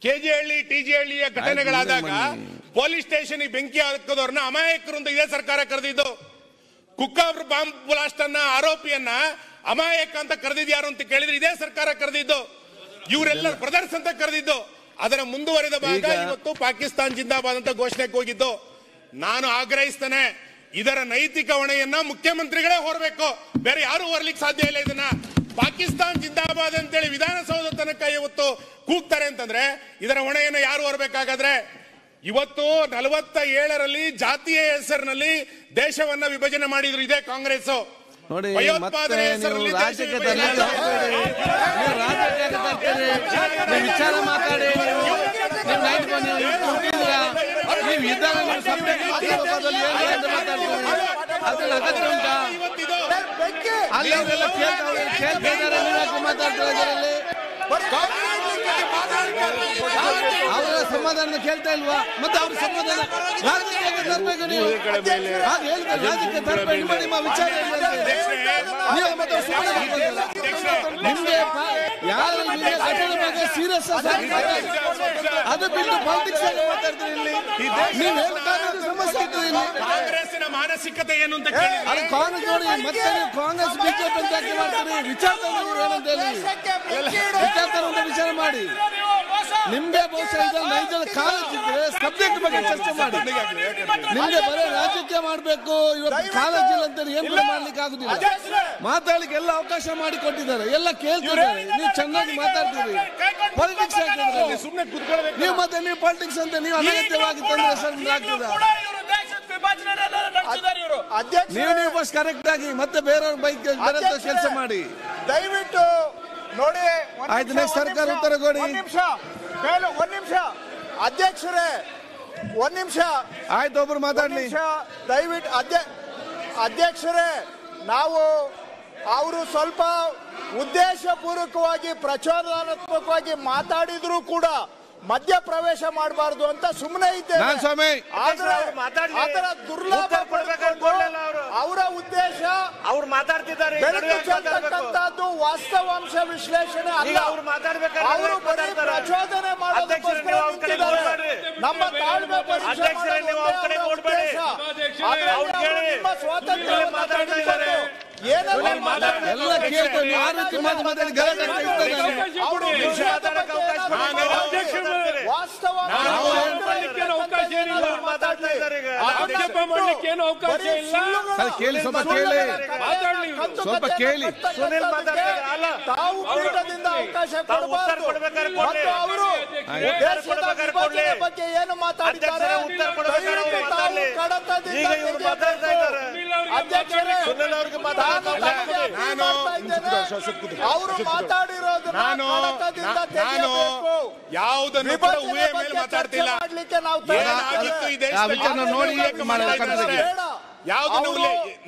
KG Halli ಟಿಜಿಹಳ್ಳಿಯ ಘಟನೆಗಳಾದಾಗ police station ಬೆಂಕಿ ಹಾಕೋದವ್ರನ್ನ ಅಮಾಯಕರು ಅಂತ ಇದೇ ಸರ್ಕಾರ ಕರೆದಿದ್ದು. ಕುಕ್ಕಾ ಬಾಂಬ್ ಬ್ಲಾಸ್ಟ್ ಅನ್ನ ಆರೋಪಿಯನ್ನ ಅಮಾಯಕ ಅಂತ ಕರೆದಿದ್ಯಾರು ಅಂತ ಕೇಳಿದ್ರೆ ಇದೇ ಸರ್ಕಾರ ಕರೆದಿದ್ದು. ಇವರೆಲ್ಲ ಬ್ರದರ್ಸ್ ಅಂತ ಕರೆದಿದ್ದು. ಅದರ ಮುಂದುವರೆದ ಭಾಗ ಇವತ್ತು ಪಾಕಿಸ್ತಾನ್ ಜಿಂದಾಬಾದ್ ಅಂತ ಘೋಷಣೆಗೆ ಹೋಗಿದ್ದು. ನಾನು ಆಗ್ರಹಿಸ್ತೇನೆ, ಇದರ ನೈತಿಕ ಹೊಣೆಯನ್ನ ಮುಖ್ಯಮಂತ್ರಿಗಳೇ ಹೊರಬೇಕು, ಬೇರೆ ಯಾರು ಹೊರಲಿಕ್ಕೆ ಸಾಧ್ಯ ಇಲ್ಲ. ಇದನ್ನ ಪಾಕಿಸ್ತಾನ್ ಜಿಂದಾಬಾದ್ ಅಂತೇಳಿ ವಿಧಾನಸೌಧ ತನಕ ಇವತ್ತು ಕೂಗ್ತಾರೆ ಅಂತಂದ್ರೆ ಇದರ ಹೊಣೆಯನ್ನು ಯಾರು ಹೊರಬೇಕಾಗಾದ್ರೆ? ಇವತ್ತು 47ರಲ್ಲಿ ಜಾತಿಯ ಹೆಸರಿನಲ್ಲಿ ದೇಶವನ್ನ ವಿಭಜನೆ ಮಾಡಿದ್ರು ಇದೇ ಕಾಂಗ್ರೆಸ್. ಭಯೋತ್ಪಾದನೆ ಹೆಸರಲ್ಲಿ ವಿಚಾರ ಮಾತಾಡಿ ಅದ್ರಲ್ಲಿ ಅಗತ್ಯ ಉಂಟಾ? ಅಲ್ಲೆಲ್ಲ ಮಾತಾಡ್ತಾರೆ, ಅವರ ಸಮಾಧಾನ ಕೇಳ್ತಾ ಇಲ್ವಾ? ಮತ್ತೆ ಅವ್ರ ಸಮಾಧಾನ ರಾಜಕೀಯಕ್ಕೆ ತರಬೇಕು. ನೀವು ರಾಜಕೀಯ ತರಬೇಕು ಮಾಡಿ ವಿಚಾರ ನಿಮ್ಗೆ ಯಾರು ಬಗ್ಗೆ ಸೀರಿಯಸ್ ಅದು ಬಿಟ್ಟು ಪಾಲಿಟಿಕ್ಸ್ ಆಗಿ ಮಾತಾಡ್ತೀರಿ. ಇಲ್ಲಿ ನೀವು ಸಮಸ್ಯೆ ಆಗ್ತದೆ. ಕಾಂಗ್ರೆಸ್ಸಿನ ಮಾನಸಿಕತೆ ಏನು ಅಂತ ಅದು ಕಾಂಗ್ರೆಸ್ ನೋಡಿ, ಮತ್ತೆ ನೀವು ಕಾಂಗ್ರೆಸ್ ಬಿಜೆಪಿ ಅಂತ ಯಾಕೆ ಮಾಡ್ತೀರಿ? ವಿಚಾರ ಏನಂತ ಹೇಳಿ ವಿಚಾರ ವಿಚಾರ ಮಾಡಿ. ನಿಮ್ಗೆ ಬಹುಶಃ ನೈಜದ ಕಾಲೇಜ್ ಇದ್ರೆ ಸಬ್ಜೆಕ್ಟ್ ಬಗ್ಗೆ ಚರ್ಚೆ ಮಾಡಿ. ನಿಮ್ಗೆ ಬರೀ ರಾಜಕೀಯ ಮಾಡಬೇಕು, ಇವತ್ತು ಕಾಲೇಜ್ ಇಲ್ಲ ಅಂತ ಏನ್ ಮಾಡ್ಲಿಕ್ಕೆ ಆಗುದಿಲ್ಲ. ಮಾತಾಡ್ಲಿಕ್ಕೆ ಎಲ್ಲ ಅವಕಾಶ ಮಾಡಿ ಕೊಟ್ಟಿದ್ದಾರೆ, ಎಲ್ಲ ಕೇಳ್ತಿದ್ದಾರೆ. ನೀವು ಚೆನ್ನಾಗಿ ಮಾತಾಡ್ತೀರಿ. ಪಾಲಿಟಿಕ್ಸ್ ಹಾಕಿದ್ರೆ ಸುಮ್ಮನೆ ಕೂತ್ಕೊಳ್ಬೇಕು ನೀವು. ಮತ್ತೆ ನೀವು ಪಾಲಿಟಿಕ್ಸ್ ಅಂತ ನೀವು ಅನಗತ್ಯವಾಗಿ ತಂದ್ರೆ ಸರ್ ಆಗ್ತದ? ನೀವು ಫಸ್ಟ್ ಕರೆಕ್ಟ್ ಆಗಿ ಮತ್ತೆ ಬೇರೆಯವ್ರ ಬೈಕ್ ಬೇರೆ ಕೆಲಸ ಮಾಡಿ ದಯವಿಟ್ಟು ನೋಡಿ. ಆಯ್ತು, ನೆಕ್ಸ್ಟ್ ಸರ್ಕಾರ ಉತ್ತರ ಕೊಡಿ. ಒಂದ್ ನಿಮಿಷ ಅಧ್ಯಕ್ಷರೇ, ಒಂದ್ ನಿಮಿಷ ಆಯ್ತು, ಒಬ್ರು ಮಾತಾಡ್ಲಿ ದಯವಿಟ್ಟು. ಅಧ್ಯಕ್ಷರೇ, ನಾವು ಅವರು ಸ್ವಲ್ಪ ಉದ್ದೇಶಪೂರ್ವಕವಾಗಿ ಪ್ರಚೋದನಾತ್ಮಕವಾಗಿ ಮಾತಾಡಿದ್ರು ಕೂಡ ಮಧ್ಯ ಪ್ರವೇಶ ಮಾಡಬಾರ್ದು ಅಂತ ಸುಮ್ಮನೆ ಇದ್ದೇವೆ. ದುರ್ಲಾಭ ಅವರ ಉದ್ದೇಶ ಅವ್ರು ಮಾತಾಡ್ತಿದ್ದಾರೆ, ವಾಸ್ತವಾಂಶ ವಿಶ್ಲೇಷಣೆ ಅಲ್ಲ. ಅವರು ಬರೀ ಪ್ರಚೋದನೆ ಮಾಡೋದಕ್ಕೋಸ್ಕರ ನಮ್ಮ ತಾಳ್ಮೆ ನಿಮ್ಮ ಸ್ವಾತಂತ್ರ್ಯ ಎಲ್ಲ ಕೇಳ್ತಾರೆ. ಆ ರೀತಿ ಮಾತಾಡಿ ಗಲಾಟೆ ಕೇಳಿ, ಸ್ವಲ್ಪ ಕೇಳಿ. ತಾವು ಪೀಠದಿಂದ ಅವಕಾಶ ಕೊಡಬಾರದು ಮತ್ತು ಅವರು ದೇಶದ ವಿಭಜನೆ ಬಗ್ಗೆ ಏನು ಮಾತಾಡಿದ್ದಾರೆ ಅಧ್ಯಕ್ಷರೇ, ಅವರು ಮಾತಾಡಿರೋದನ್ನ ಯಾವುದನ್ನು ಊಹೆ ಮೇಲೆ ಮಾತಾಡ್ತಿಲ್ಲ. ನೋಡಿ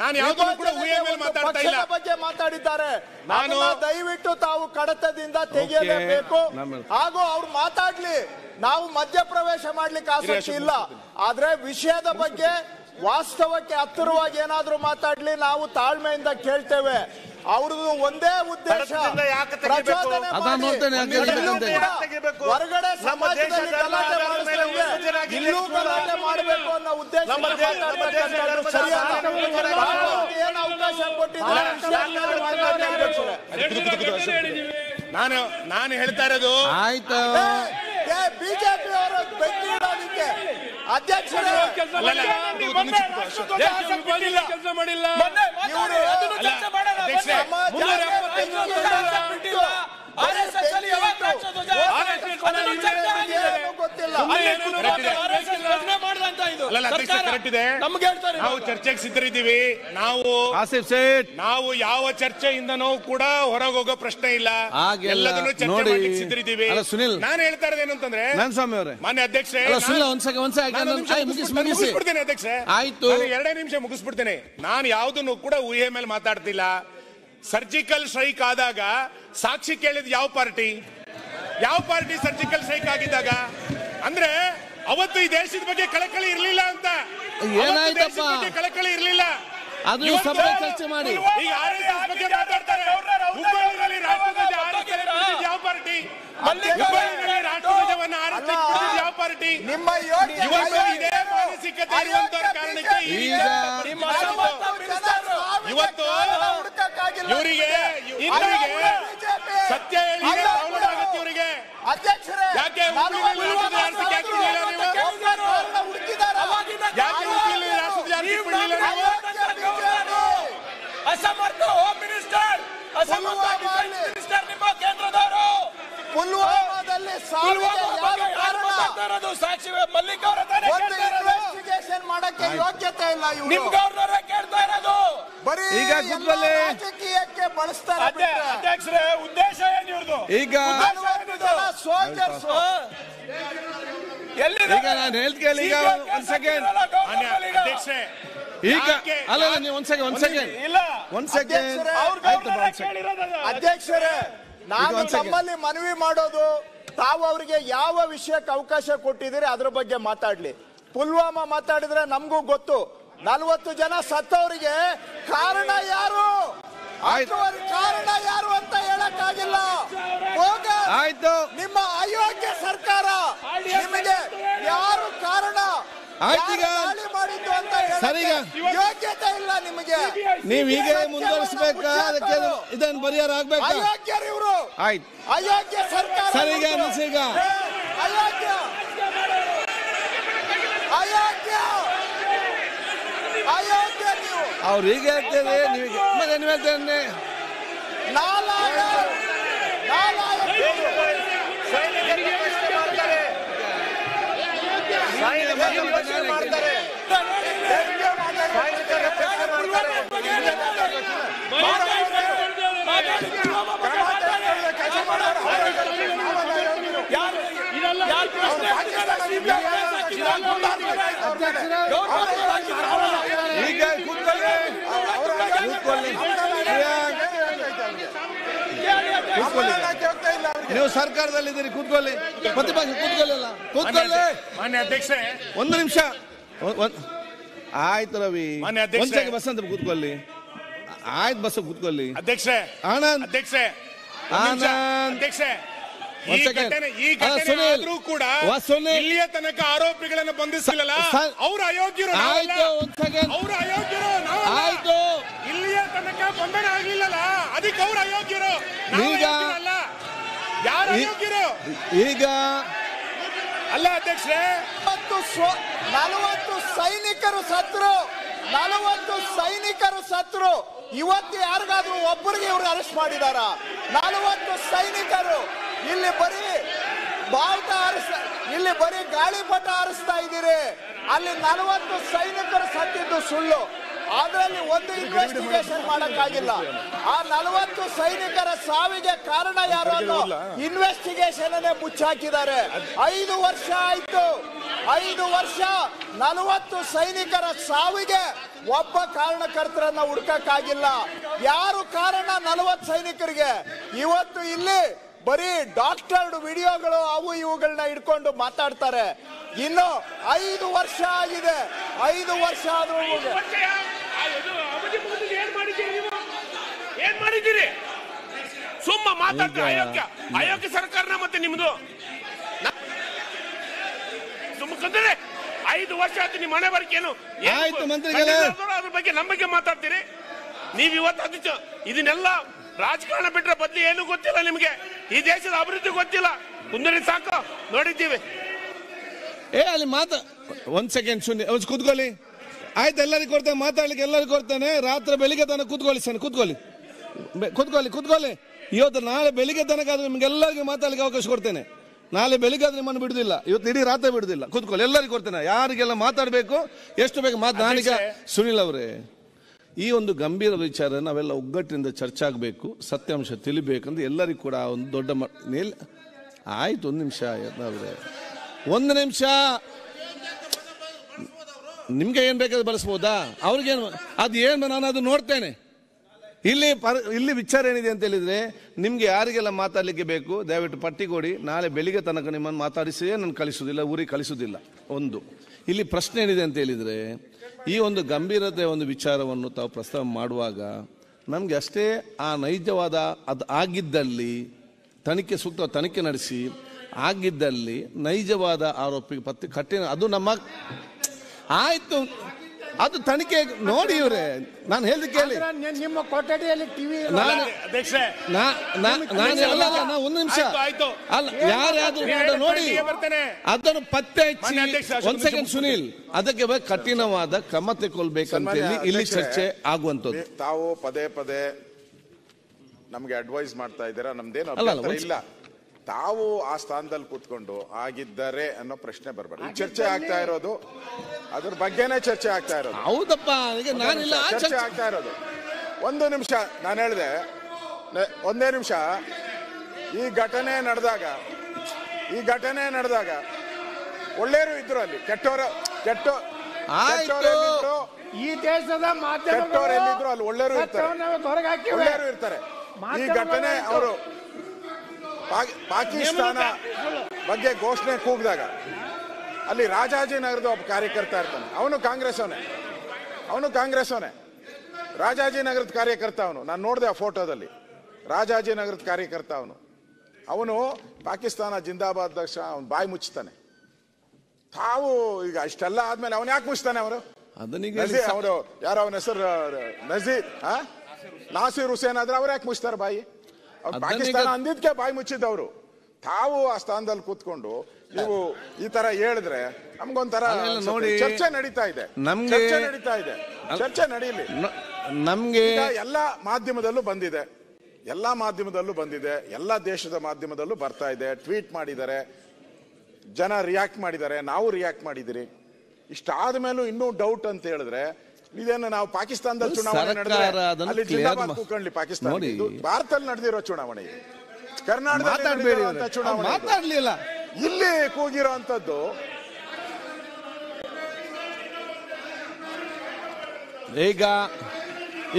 ನಾನು ಯಾವುದನ್ನು ಕೂಡ ಊಹೆ ಮೇಲೆ ಮಾತಾಡ್ತಾ ಇಲ್ಲ. ಬಗ್ಗೆ ಮಾತಾಡಿದ್ದಾರೆ. ನಾನು ದಯವಿಟ್ಟು ತಾವು ಕಡತದಿಂದ ತೆಗೆಯಲೇಬೇಕು. ಹಾಗೂ ಅವ್ರು ಮಾತಾಡ್ಲಿ, ನಾವು ಮಧ್ಯಪ್ರವೇಶ ಮಾಡ್ಲಿಕ್ಕೆ ಆಸಕ್ತಿ ಇಲ್ಲ. ಆದ್ರೆ ವಿಷಯದ ಬಗ್ಗೆ ವಾಸ್ತವಕ್ಕೆ ಹತ್ತಿರವಾಗಿ ಏನಾದ್ರೂ ಮಾತಾಡ್ಲಿ, ನಾವು ತಾಳ್ಮೆಯಿಂದ ಕೇಳ್ತೇವೆ. ಅವ್ರದ್ದು ಒಂದೇ ಉದ್ದೇಶ ಪ್ರಚೋದನೆ ಹೊರಗಡೆ ಸಮಾಜದಲ್ಲಿ ಗಲಾಟೆ ಇಲ್ಲೂ ಗಲಾಟೆ ಮಾಡಬೇಕು ಅನ್ನೋ ಉದ್ದೇಶ ಏನು ಅವಕಾಶ ಕೊಟ್ಟಿದ್ದಾರೆ. ನಾನು ಹೇಳ್ತಾ ಇರೋದು ಆಯ್ತು. ಬಿಜೆಪಿ ಅವರು ಬೆಂಕಿ ಇಡೋದಕ್ಕೆ ಅಧ್ಯಕ್ಷರೇ ಕೆಲಸ ಮಾಡಿಲ್ಲ. ನಾವು ಚರ್ಚೆಗೆ ಸಿದ್ಧರಿದ್ದೀವಿ. ನಾವು ಯಾವ ಚರ್ಚೆಯಿಂದನೂ ಕೂಡ ಹೊರಗೋಗೋ ಪ್ರಶ್ನೆ ಇಲ್ಲ. ಎಲ್ಲದನ್ನು ಚರ್ಚೆ ಮಾಡ್ಲಿಕ್ಕೆ ಸಿದ್ಧರಿದ್ದೀವಿ. ನಾನು ಹೇಳ್ತಾ ಇರೋದು ಏನಂತಂದ್ರೆ, ಮಾನ್ಯ ಅಧ್ಯಕ್ಷರೇ, ಮುಗಿಸ್ಬಿಡ್ತೇನೆ ಅಧ್ಯಕ್ಷರೇ. ಆಯ್ತು, 2 ನಿಮಿಷ ಮುಗಿಸ್ಬಿಡ್ತೇನೆ. ನಾನು ಯಾವುದನ್ನು ಕೂಡ ಊಹೆ ಮೇಲೆ ಮಾತಾಡ್ತಿಲ್ಲ. ಸರ್ಜಿಕಲ್ ಸ್ಟ್ರೈಕ್ ಆದಾಗ ಸಾಕ್ಷಿ ಕೇಳಿದ ಯಾವ ಪಾರ್ಟಿ ಸರ್ಜಿಕಲ್ ಸ್ಟ್ರೈಕ್ ಆಗಿದ್ದಾಗ? ಅಂದ್ರೆ ಅವತ್ತು ಈ ದೇಶದ ಬಗ್ಗೆ ಕಳಕಳಿ ಇರ್ಲಿಲ್ಲ ಅಂತ. ಕಳಕಳಿ ಇರ್ಲಿಲ್ಲ. ಅದು ಸಭೆ ಚರ್ಚೆ ಮಾಡಿ. ಈಗ RSS ಬಗ್ಗೆ ಮಾತಾಡ್ತಾರೆ. ಹುಬ್ಬಳ್ಳಿಯಲ್ಲಿ ರಾಷ್ಟ್ರಧ್ವಜ ಯಾವ ಪಾರ್ಟಿ? ಹುಬ್ಬಳ್ಳಿಯಲ್ಲಿ ರಾಷ್ಟ್ರಧ್ವಜವನ್ನು ಪಾರ್ಟಿ ನಿಮ್ಮ ಯೋಗ್ಯ ಇವತ್ತು ಇದೇ ಮಾನಸಿಕತೆ ಇರುವಂತವ್ರ ಕಾರಣಕ್ಕೆ ಈಗ ಇವತ್ತು ಇವರಿಗೆ ಸತ್ಯ ಹೇಳಿ ಇವರಿಗೆ ಅಧ್ಯಕ್ಷರೇ ಯಾಕೆ ಅಸಮರ್ಥ ಹೋಮ್ ಮಿನಿಸ್ಟರ್, ಅಸಮರ್ಥ ಡಿಫೆನ್ಸ್ ಮಿನಿಸ್ಟರ್ ನಿಮ್ಮ ಕೇಂದ್ರದವರು. ಪುಲ್ವಾಮಾದಲ್ಲಿ ಸಾಕ್ಷಿ ಮಲ್ಲಿಕ್ ಅವರ ಇನ್ವೆಸ್ಟಿಗೇಷನ್ ಮಾಡಕ್ಕೆ ಯೋಗ್ಯತೆ ಇಲ್ಲ. ನಿಮ್ ಗವರ್ನರ್ ಕೇಳ್ತಾ ಇರೋದು ಬರೀ ಈಗ ಕೂತ್ಕೊಳ್ಳಿ. ರಾಜಕೀಯಕ್ಕೆ ಬಳಸ್ತಾರೆ. ಅಧ್ಯಕ್ಷರೇ, ಉದ್ದೇಶ ಏನು ಇವ್ರದ್ದು? ಈಗ ಸೋಲ್ಜರ್ಸ್ ಈಗ ನಾನು ಹೇಳ್ತೀನಿ. ಈಗ ಒಂದ್ ಸೆಕೆಂಡ್. ಅಧ್ಯಕ್ಷೆ ಈಗ ಅಲ್ಲ ನೀವು ಒಂದ್ ಸೆಕೆಂಡ್ ಇಲ್ಲ, ಒಂದ್ ಸೆಕೆಂಡ್. ಅಧ್ಯಕ್ಷರೇ, ನಾನು ತಮ್ಮಲ್ಲಿ ಮನವಿ ಮಾಡೋದು, ತಾವು ಅವರಿಗೆ ಯಾವ ವಿಷಯಕ್ಕೆ ಅವಕಾಶ ಕೊಟ್ಟಿದ್ದೀರಿ ಅದ್ರ ಬಗ್ಗೆ ಮಾತಾಡ್ಲಿ. ಪುಲ್ವಾಮಾ ಮಾತಾಡಿದ್ರೆ ನಮಗೂ ಗೊತ್ತು. 40 ಜನ ಸತ್ತವರಿಗೆ ಕಾರಣ ಯಾರು, ಕಾರಣ ಯಾರು ಅಂತ ಹೇಳಕ್ಕಾಗಿಲ್ಲ. ಆಯ್ತು, ನಿಮ್ಮ ಅಯೋಗ್ಯ ಸರ್ಕಾರ, ನಿಮಗೆ ಯಾರು ಕಾರಣ ಮಾಡಿದ್ದು ಅಂತ ಯೋಗ್ಯತೆ ಇಲ್ಲ ನಿಮಗೆ. ನೀವ್ ಹೀಗೆ ಮುಂದುವರಿಸಬೇಕಾ? ಅದಕ್ಕೆ ಇದನ್ನು ಪರಿಹಾರ ಆಗ್ಬೇಕು. ಅಯೋಗ್ಯರು ಇವರು. ಆಯ್ತು, ಅಯೋಗ್ಯ ಸರ್ಕಾರ. ಸರಿಗ ಈಗ ಅಯೋಗ್ಯ ಅಯೋಗ್ಯ ಅಯೋಗ್ಯ ನೀವು. ಅವ್ರು ಹೀಗೆ ಹೇಳ್ತೇವೆ, ನೀವು ಮತ್ತೆ ನೀವು ಹೇಳ್ತೇನೆ ಈಗ ನೀವು ಸರ್ಕಾರದಲ್ಲಿದ್ದೀರಿ, ಕೂತ್ಕೊಳ್ಳಿ. ಪ್ರತಿಪಕ್ಷ ಕೂತ್ಕೊಳ್ಳಿಲ್ಲ, ಕೂತ್ಕೊಳ್ಳಿ. ಮಾನ್ಯ ಅಧ್ಯಕ್ಷೆ, ಒಂದು ನಿಮಿಷ. ಆಯ್ತು ರವಿ, ಒಂದ್ಸಲ ಬಸ್ ಅಂತ ಕೂತ್ಕೊಳ್ಳಿ. ಆಯ್ತು, ಬಸ್ ಕೂತ್ಕೊಳ್ಳಿ. ಅಧ್ಯಕ್ಷೆ ಆನಂದ್, ಅಧ್ಯಕ್ಷೆ ಅಧ್ಯಕ್ಷೆ ಈ ಘಟನೆ ಆದ್ರೂ ಕೂಡ ಇಲ್ಲಿಯ ತನಕ ಆರೋಪಿಗಳನ್ನು ಬಂಧಿಸಿಲ್ಲ. ಅವರು ಅಯೋಗ್ಯರು, ಅವರು ಅಯೋಗ್ಯರು. ಆಯ್ತು, ಇಲ್ಲಿಯ ತನಕ ಬಂಧನ ಆಗ್ಲಿಲ್ಲಲ್ಲ, ಅದಕ್ಕೆ ಅವರು ಅಯೋಗ್ಯರು. ಈಗ ಯಾರು ಅಯೋಗ್ಯರು? ಈಗ ಅಲ್ಲ ಅಧ್ಯಕ್ಷರೇ, 40 ಸೈನಿಕರು ಸತ್ರು, 40 ಸೈನಿಕರು ಸತ್ರು. ಇವತ್ತು ಯಾರಿಗಾದ್ರೂ ಒಬ್ಬರಿಗೆ ಇವರು ಅರೆಸ್ಟ್ ಮಾಡಿದಾರ? 40 ಸೈನಿಕರು. ಇಲ್ಲಿ ಬರೀ ಬಾವುಟ ಇಲ್ಲಿ ಬರೀ ಗಾಳಿಪಟ ಹಾರಿಸ್ತಾ ಇದ್ದೀರಿ. ಅಲ್ಲಿ 40 ಸೈನಿಕರು ಸತ್ತಿದ್ದು ಸುಳ್ಳು. ಅದರಲ್ಲಿ ಒಂದು ಇನ್ವೆಸ್ಟಿಗೇಷನ್ ಮಾಡಕ್ಕಾಗಿಲ್ಲ. ಆ 40 ಸೈನಿಕರ ಸಾವಿಗೆ ಕಾರಣ ಯಾರು ಅನ್ನೋ ಇನ್ವೆಸ್ಟಿಗೇಷನ್ ಅನ್ನೇ ಮುಚ್ಚಾಕಿದ್ದಾರೆ. 5 ವರ್ಷ ಆಯ್ತು. 5 ವರ್ಷ 40 ಸೈನಿಕರ ಸಾವಿಗೆ ಒಬ್ಬ ಕಾರಣಕರ್ತರನ್ನ ಹುಡುಕಕ್ಕಾಗಿಲ್ಲ. ಯಾರು ಕಾರಣ 40 ಸೈನಿಕರಿಗೆ? ಇವತ್ತು ಇಲ್ಲಿ ಬರೀ ಡಾಕ್ಟರ್ಡ್ ವಿಡಿಯೋಗಳು ಅವು ಇವುಗಳನ್ನ ಇಟ್ಕೊಂಡು ಮಾತಾಡ್ತಾರೆ. ಇನ್ನು 5 ವರ್ಷ ಆಗಿದೆ. 5 ವರ್ಷ ಆದ್ರೂ ಏನ್ ಮಾಡಿದ್ದೀರಿ? ಸುಮ್ಮ ಮಾತಾಡ್ತಾರೆ. ಅಯೋಗ್ಯ ಸರ್ಕಾರನ ಮತ್ತೆ ನಿಮ್ದು. ಸುಮ್ಮನೆ 5 ವರ್ಷ ಆಯ್ತು ನಿಮ್ಮ ಮನೆ ಬರಕೇನು? ಆಯ್ತು ಮಂತ್ರಿಗಳೇ, ಅದ್ರ ಬಗ್ಗೆ ನಮ್ಮ ಬಗ್ಗೆ ಮಾತಾಡ್ತೀರಿ. ನೀವ್ ಇವತ್ತು ಇದನ್ನೆಲ್ಲ ರಾಜಕಾರಣ ಬಿಟ್ರೆ ಬದ್ಲಿ ಏನು ಗೊತ್ತಿಲ್ಲ ನಿಮ್ಗೆ. ಈ ದೇಶದ ಅಭಿವೃದ್ಧಿ ಗೊತ್ತಿಲ್ಲ. ಕುಂದರಿ ಸಾಕು, ನೋಡಿದ್ದೀವಿ. ಅಲ್ಲಿ ಒಂದ್ ಸೆಕೆಂಡ್ ಶೂನ್ಯ ಕೂತ್ಕೊಳ್ಳಿ. ಆಯ್ತು, ಎಲ್ಲರಿಗೂ ಕೊಡ್ತೇನೆ ಮಾತಾಡ್ಲಿಕ್ಕೆ, ಎಲ್ಲರಿಗೂ ಕೊಡ್ತೇನೆ. ರಾತ್ರಿ ಬೆಳಿಗ್ಗೆ ತನಕ ಕೂತ್ಕೊಳ್ಳಿ ಸರ್, ಕೂತ್ಕೊಳ್ಳಿ. ಇವತ್ತು ನಾಳೆ ಬೆಳಿಗ್ಗೆ ತನಕ ಆದ್ರೆ ನಿಮ್ಗೆಲ್ಲರಿಗೂ ಮಾತಾಡ್ಲಿಕ್ಕೆ ಅವಕಾಶ ಕೊಡ್ತೇನೆ. ನಾಳೆ ಬೆಳಿಗ್ಗೆ ಆದ್ರೆ ನಿಮ್ಮನ್ನು ಬಿಡುದಿಲ್ಲ, ಇವತ್ತು ಇಡೀ ರಾತ್ರಿ ಬಿಡುದಿಲ್ಲ. ಕೂತ್ಕೊಳ್ಳಿ, ಎಲ್ಲರಿಗೂ ಕೊಡ್ತೇನೆ. ಯಾರಿಗೆಲ್ಲ ಮಾತಾಡಬೇಕು ಎಷ್ಟು ಬೇಕು ನಾನೀಗ. ಸುನಿಲ್ ಅವರೇ, ಈ ಒಂದು ಗಂಭೀರ ವಿಚಾರ ನಾವೆಲ್ಲ ಒಗ್ಗಟ್ಟಿನಿಂದ ಚರ್ಚೆ ಆಗಬೇಕು, ಸತ್ಯಾಂಶ ತಿಳಿಬೇಕಂದ್ರೆ ಎಲ್ಲರಿಗೂ ಕೂಡ ಒಂದು ದೊಡ್ಡ ಆಯ್ತು. ಒಂದು ನಿಮಿಷ ಅವರೇ, ಒಂದು ನಿಮಿಷ. ನಿಮ್ಗೆ ಏನ್ ಬೇಕಾದ್ರೆ ಬಳಸ್ಬೋದಾ? ಅವ್ರಿಗೇನು ಅದೇನು ನಾನು ಅದು ನೋಡ್ತೇನೆ. ಇಲ್ಲಿ ವಿಚಾರ ಏನಿದೆ ಅಂತ ಹೇಳಿದ್ರೆ, ನಿಮ್ಗೆ ಯಾರಿಗೆಲ್ಲ ಮಾತಾಡ್ಲಿಕ್ಕೆ ಬೇಕು ದಯವಿಟ್ಟು ಪಟ್ಟಿ ಕೊಡಿ. ನಾಳೆ ಬೆಳಿಗ್ಗೆ ತನಕ ನಿಮ್ಮನ್ನು ಮಾತಾಡಿಸಿಯೇ ನಾನು ಕಳಿಸುವುದಿಲ್ಲ, ಊರಿಗೆ ಕಳಿಸುವುದಿಲ್ಲ. ಒಂದು ಇಲ್ಲಿ ಪ್ರಶ್ನೆ ಏನಿದೆ ಅಂತ ಹೇಳಿದ್ರೆ, ಈ ಒಂದು ಗಂಭೀರತೆ ಒಂದು ವಿಚಾರವನ್ನು ತಾವು ಪ್ರಸ್ತಾವ ಮಾಡುವಾಗ ನಮಗೆ ಅಷ್ಟೇ ಆ ನೈಜವಾದ ಅದು ಆಗಿದ್ದಲ್ಲಿ ಸೂಕ್ತ ತನಿಖೆ ನಡೆಸಿ ಆಗಿದ್ದಲ್ಲಿ ನೈಜವಾದ ಆರೋಪಿ ಪತ್ತೆ ಕಠಿಣ ಅದು ನಮ್ಮ ಆಯ್ತು, ಅದು ತನಿಖೆ ನೋಡಿ ಇವ್ರೆ. ನಾನು ಹೇಳಿದ ಕೇಳಿ, ನಿಮ್ಮ ಕೊಠಡಿಯಲ್ಲಿ ಟಿವಿ ನಾನು ಒಂದು ನಿಮಿಷ ಅಲ್ಲ, ಯಾರ್ಯಾದ್ರು ನೋಡಿ ಅದನ್ನು ಪತ್ತೆ ಹಚ್ಚಿ. ಒಂದ್ ಸೆಕೆಂಡ್ ಸುನೀಲ್, ಅದಕ್ಕೆ ಕಠಿಣವಾದ ಕ್ರಮ ತೆಗೊಳ್ಬೇಕಂತ ಇಲ್ಲಿ ಚರ್ಚೆ ಆಗುವಂತದ್ದು. ತಾವು ಪದೇ ಪದೇ ನಮ್ಗೆ ಅಡ್ವೈಸ್ ಮಾಡ್ತಾ ಇದ್ದೀರಾ, ನಮ್ದೇನು ಅಭ್ಯಂತರ ಇಲ್ಲ. ತಾವು ಆ ಸ್ಥಾನದಲ್ಲಿ ಕೂತ್ಕೊಂಡು ಆಗಿದ್ದರೆ ಅನ್ನೋ ಪ್ರಶ್ನೆ ಬರಬಾರ್ದು. ಚರ್ಚೆ ಆಗ್ತಾ ಇರೋದು ಅದ್ರ ಬಗ್ಗೆನೇ ಚರ್ಚೆ ಆಗ್ತಾ ಇರೋದು. ಹೌದಪ್ಪ, ಚರ್ಚೆ ಆಗ್ತಾ ಇರೋದು. ಒಂದು ನಿಮಿಷ ನಾನು ಹೇಳಿದೆ, ಒಂದೇ ನಿಮಿಷ. ಈ ಘಟನೆ ನಡೆದಾಗ ಒಳ್ಳೆಯವರು ಇದ್ರು, ಅಲ್ಲಿ ಕೆಟ್ಟವರು ಈ ದೇಶದ ಕೆಟ್ಟವರೆಲ್ಲಿದ್ರು ಅಲ್ಲಿ ಒಳ್ಳೆಯವರು ಇರ್ತಾರೆ. ಈ ಘಟನೆ ಅವರು ಪಾಕಿಸ್ತಾನ ಬಗ್ಗೆ ಘೋಷಣೆ ಕೂಗಿದಾಗ ಅಲ್ಲಿ ರಾಜಾಜಿನಗರದ ಒಬ್ಬ ಕಾರ್ಯಕರ್ತ ಇರ್ತಾನೆ, ಅವನು ಕಾಂಗ್ರೆಸ್ ಅವನೇ ರಾಜಾಜಿನಗರದ ಕಾರ್ಯಕರ್ತ ಅವನು. ನಾನು ನೋಡಿದೆ ಆ ಫೋಟೋದಲ್ಲಿ, ರಾಜಾಜಿನಗರದ ಕಾರ್ಯಕರ್ತ ಅವನು ಪಾಕಿಸ್ತಾನ ಜಿಂದಾಬಾದ್ ದಕ್ಷ ಅವನು ಬಾಯಿ ಮುಚ್ತಾನೆ. ತಾವು ಈಗ ಇಷ್ಟೆಲ್ಲ ಆದ್ಮೇಲೆ ಅವನು ಯಾಕೆ ಮುಚ್ತಾನೆ? ಅವರು ಯಾರೋ ಅವನ ಹೆಸರು ನಾಸೀರ್ ಹುಸೇನ್ ಆದ್ರೆ ಅವ್ರು ಯಾಕೆ ಮುಚ್ತಾರೆ ಬಾಯಿ? ಪಾಕಿಸ್ತಾನ ಅಂದಿದ್ಕೆ ಬಾಯಿ ಮುಚ್ಚಿದ್ದವರು. ತಾವು ಆ ಸ್ಥಾನದಲ್ಲಿ ಕೂತ್ಕೊಂಡು ನೀವು ಈ ತರ ಹೇಳಿದ್ರೆ ನಮ್ಗೊಂಥರ ನೋಡಿ. ಚರ್ಚೆ ನಡೀತಾ ಇದೆ, ಚರ್ಚೆ ನಡೀಲಿ. ನಮ್ಗೆ ಎಲ್ಲಾ ಮಾಧ್ಯಮದಲ್ಲೂ ಬಂದಿದೆ, ಎಲ್ಲಾ ದೇಶದ ಮಾಧ್ಯಮದಲ್ಲೂ ಬರ್ತಾ ಇದೆ. ಟ್ವೀಟ್ ಮಾಡಿದ್ದಾರೆ, ಜನ ರಿಯಾಕ್ಟ್ ಮಾಡಿದ್ದಾರೆ, ನಾವು ರಿಯಾಕ್ಟ್ ಮಾಡಿದಿರಿ. ಇಷ್ಟಾದ ಮೇಲೂ ಇನ್ನೂ ಡೌಟ್ ಅಂತ ಹೇಳಿದ್ರೆ ಇದೇನು ನಾವು ಪಾಕಿಸ್ತಾನದಲ್ಲಿ ಚುನಾವಣೆ ನಡೆದ್ರೆ ಅಲ್ಲಿ ಜಿಂದಾಬಾದ್ ಕೂತ್ಕೊಳ್ಳಿ. ಪಾಕಿಸ್ತಾನ ಭಾರತದಲ್ಲಿ ನಡೆದಿರೋ ಚುನಾವಣೆ, ಕರ್ನಾಟಕದಲ್ಲಿ ಚುನಾವಣೆ ಮಾತಾಡ್ಲಿಲ್ಲ, ಇಲ್ಲಿ ಕೂಗಿರೋ ಅಂತದ್ದು.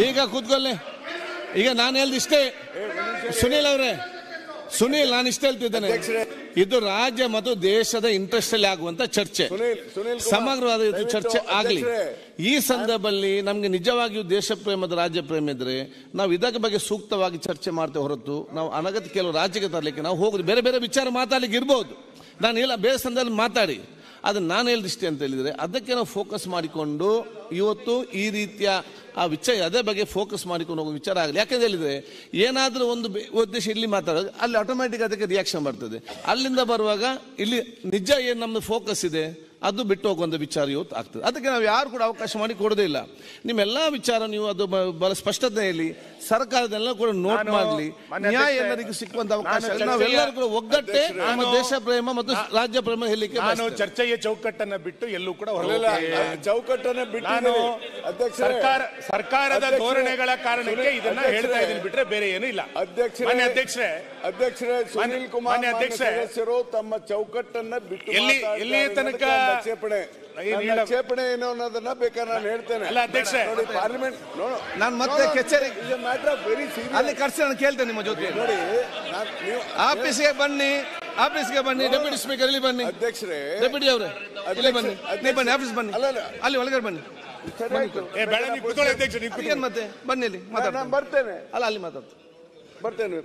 ಈಗ ಕೂತ್ಕೊಳ್ಳಿ. ಈಗ ನಾನು ಹೇಳ್ದು ಇಷ್ಟೇ ಸುನೀಲ್ ಅವರೇ, ನಾನು ಇಷ್ಟ ಹೇಳ್ತಿದ್ದೇನೆ, ಇದು ರಾಜ್ಯ ಮತ್ತು ದೇಶದ ಇಂಟ್ರೆಸ್ಟ್ ಅಲ್ಲಿ ಆಗುವಂತ ಚರ್ಚೆ, ಸಮಗ್ರವಾದ ಚರ್ಚೆ ಆಗಲಿ. ಈ ಸಂದರ್ಭದಲ್ಲಿ ನಮ್ಗೆ ನಿಜವಾಗಿಯೂ ದೇಶ ಪ್ರೇಮದ ರಾಜ್ಯ ಪ್ರೇಮ ಇದ್ರೆ ನಾವು ಇದರ ಬಗ್ಗೆ ಸೂಕ್ತವಾಗಿ ಚರ್ಚೆ ಮಾಡ್ತೇವೆ ಹೊರತು ನಾವು ಅನಗತ್ಯ ಕೆಲವು ರಾಜ್ಯಕ್ಕೆ ತರಲಿಕ್ಕೆ ನಾವು ಹೋಗುದು. ಬೇರೆ ಬೇರೆ ವಿಚಾರ ಮಾತಾಡ್ಲಿಕ್ಕೆ ಇರ್ಬೋದು, ನಾನು ಇಲ್ಲ ಬೇರೆ ಸಂದರ್ಭದಲ್ಲಿ ಮಾತಾಡಿ. ಅದನ್ನ ನಾನು ಹೇಳಿದಿಷ್ಟೇ ಅಂತ ಹೇಳಿದ್ರೆ ಅದಕ್ಕೆ ನಾವು ಫೋಕಸ್ ಮಾಡಿಕೊಂಡು ಇವತ್ತು ಈ ರೀತಿಯ ಆ ವಿಚಾರ ಅದೇ ಬಗ್ಗೆ ಫೋಕಸ್ ಮಾಡಿಕೊಂಡು ಹೋಗೋ ವಿಚಾರ ಆಗಲಿ. ಯಾಕಂದ್ರೆ ಹೇಳಿದ್ರೆ ಏನಾದರೂ ಒಂದು ಉದ್ದೇಶ ಇಲ್ಲಿ ಮಾತಾಡೋದು ಅಲ್ಲಿ ಆಟೋಮ್ಯಾಟಿಕ್ ಅದಕ್ಕೆ ರಿಯಾಕ್ಷನ್ ಬರ್ತದೆ. ಅಲ್ಲಿಂದ ಬರುವಾಗ ಇಲ್ಲಿ ನಿಜ ಏನು ನಮ್ದು ಫೋಕಸ್ ಇದೆ ಅದು ಬಿಟ್ಟು ಹೋಗುವಂಥ ವಿಚಾರ ಇವತ್ತು ಆಗ್ತದೆ. ಅದಕ್ಕೆ ನಾವು ಯಾರು ಕೂಡ ಅವಕಾಶ ಮಾಡಿ ಕೊಡೋದೇ ಇಲ್ಲ. ನಿಮ್ಮೆಲ್ಲ ವಿಚಾರ ನೀವು ಅದು ಬಹಳ ಸ್ಪಷ್ಟತೆಯಲ್ಲಿ ಸರ್ಕಾರದೆಲ್ಲ ಕೂಡ ನೋಟ್ ಮಾಡಲಿ, ನ್ಯಾಯ ಎಲ್ಲರಿಗೂ ಸಿಕ್ಕುವಂತ ಅವಕಾಶ. ನಾವೆಲ್ಲರೂ ಕೂಡ ಒಗ್ಗಟ್ಟೆ ನಮ್ಮ ದೇಶ ಪ್ರೇಮ ಮತ್ತು ರಾಜ್ಯ ಪ್ರೇಮ ಹೇಳಲಿಕ್ಕೆ ನಾನು ಚರ್ಚೆಯ ಚೌಕಟ್ಟನ್ನ ಬಿಟ್ಟು ಎಲ್ಲೂ ಕೂಡ ಚೌಕಟ್ಟನ್ನ ಬಿಟ್ಟು ಸರ್ಕಾರದ ಧೋರಣೆಗಳ ಕಾರಣಕ್ಕೆ ಇದನ್ನ ಹೇಳ್ತಾ ಇದೀನಿ, ಬಿಟ್ರೆ ಬೇರೆ ಏನು ಇಲ್ಲ. ಅಧ್ಯಕ್ಷರೇ ಸುನೀಲ್ ಕುಮಾರ್ ಸದಸ್ಯರು ತಮ್ಮ ಚೌಕಟ್ಟನ್ನ ಬಿಟ್ಟು ಎಲ್ಲಿ ತನಕ ಆಕ್ಷೇಪಣೆ ಏನು ಅನ್ನೋದನ್ನ ಬೇಕಾದ್ರೆ ನಾನು ಹೇಳ್ತೇನೆ. ಅಲ್ಲ ಅಧ್ಯಕ್ಷರೇ, ಪಾರ್ಲಿಮೆಂಟ್ ನಾನು ಮತ್ತೆ ಕಚೇರಿ ಅಲ್ಲಿ ಕರ್ಸಿ ನಾನು ಕೇಳ್ತೇನೆ ನಿಮ್ಮ ಜೊತೆ. ನೋಡಿ ಆಫೀಸ್ಗೆ ಬನ್ನಿ, ಡೆಪ್ಯೂಟಿ ಸ್ಪೀಕರ್ ಇಲ್ಲಿ ಬನ್ನಿ. ಅಧ್ಯಕ್ಷರೇ, ಡೆಪ್ಯೂಟಿ ಅವರೇ ಇಲ್ಲಿ ಬನ್ನಿ, ಬನ್ನಿ ಆಫೀಸ್ ಬನ್ನಿ, ಅಲ್ಲಿ ಒಳಗಡೆ ಬನ್ನಿ. ಮತ್ತೆ ಬನ್ನಿ ಇಲ್ಲಿ ಮಾತಾಡ, ಬರ್ತೇನೆ. ಅಲ್ಲ ಅಲ್ಲಿ ಮಾತಾಡ್ತೇನೆ. ಬರ್ತೇನೆ.